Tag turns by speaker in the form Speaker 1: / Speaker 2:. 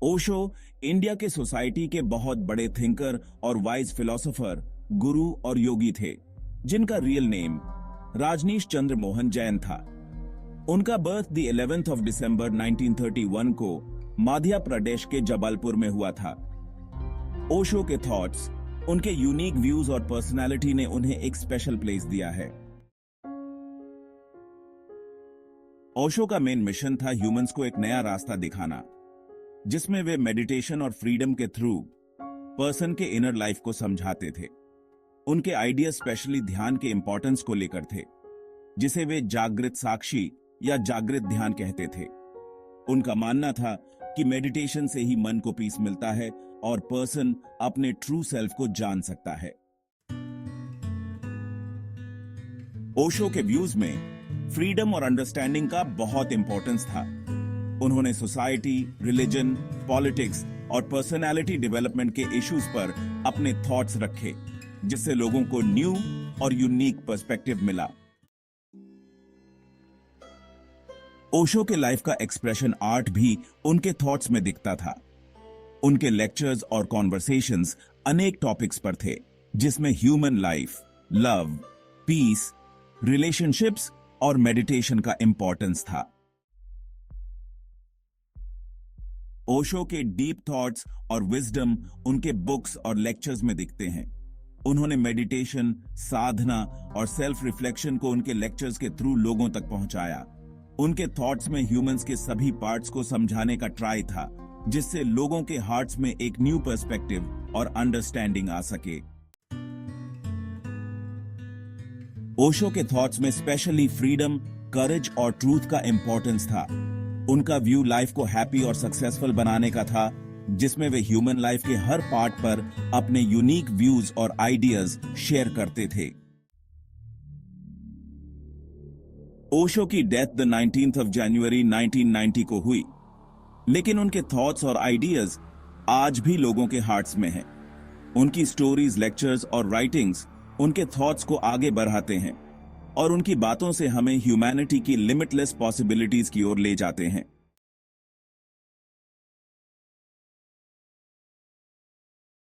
Speaker 1: Osho India के society के बहुत बड़े थिंकर और वाइज फिलोसोफर, गुरु और योगी थे, जिनका रियल नेम राजनीश चंद्र मोहन जैन था। उनका birth the 11th of December 1931 को मध्य प्रदेश के जबलपुर में हुआ था। ओशो के थॉट्स, उनके यूनिक व्यूज और पर्सनालिटी ने उन्हें एक स्पेशल प्लेस दिया है। ओशो का मेन मिशन था ह्यूमंस को एक नया रास्ता दिखाना, जिसमें वे मेडिटेशन और फ्रीडम के थ्रू पर्सन के इनर लाइफ को समझाते थे। उनके आइडिया स्पेशली ध्यान के इंपॉर्टेंस को लेकर थे, जिसे वे जागृत साक्षी या जागृत ध्यान कहते थे। उनका मानना था कि मेडिटेशन से ही मन को पीस मिलता है और पर्सन अपने ट्रू सेल्फ को जान सकता है। ओशो के व्यूज में फ्रीडम और अंडरस्टैंडिंग का बहुत इंपॉर्टेंस था। उन्होंने सोसाइटी, रिलीजन, पॉलिटिक्स और पर्सनालिटी डेवलपमेंट के इश्यूज पर अपने थॉट्स रखे, जिससे लोगों को न्यू और यूनिक पर्सपेक्टिव मिला। ओशो के लाइफ का एक्सप्रेशन आर्ट भी उनके थॉट्स में दिखता था। उनके लेक्चर्स और कॉन्वर्सेशंस अनेक टॉपिक्स पर थे, जिसमें human life, love, peace, relationships और मेडिटेशन का इंपॉर्टेंस था। ओशो के डीप थॉट्स और विजडम उनके बुक्स और लेक्चर्स में दिखते हैं। उन्होंने मेडिटेशन, साधना और सेल्फ रिफ्लेक्शन को उनके लेक्चर्स के थ्रू लोगों तक पहुंचाया। उनके थॉट्स में ह्यूमंस के सभी पार्ट्स को समझाने का ट्राई था, जिससे लोगों के हार्ट्स में एक न्यू पर्सपेक्टिव और अंडरस्टैंडिंग आ सके। ओशो के थॉट्स में स्पेशली फ्रीडम, करेज और ट्रूथ का इंपॉर्टेंस था। उनका व्यू लाइफ को हैप्पी और सक्सेसफुल बनाने का था, जिसमें वे ह्यूमन लाइफ के हर पार्ट पर अपने यूनिक व्यूज और आइडियाज शेयर करते थे। ओशो की death the 19th of January 1990 को हुई, लेकिन उनके थॉट्स और आइडियाज आज भी लोगों के हार्ट्स में हैं। उनकी स्टोरीज, लेक्चर्स और राइटिंग्स उनके थॉट्स को आगे बढ़ाते हैं और उनकी बातों से हमें ह्यूमैनिटी की लिमिटलेस पॉसिबिलिटीज की ओर ले जाते हैं।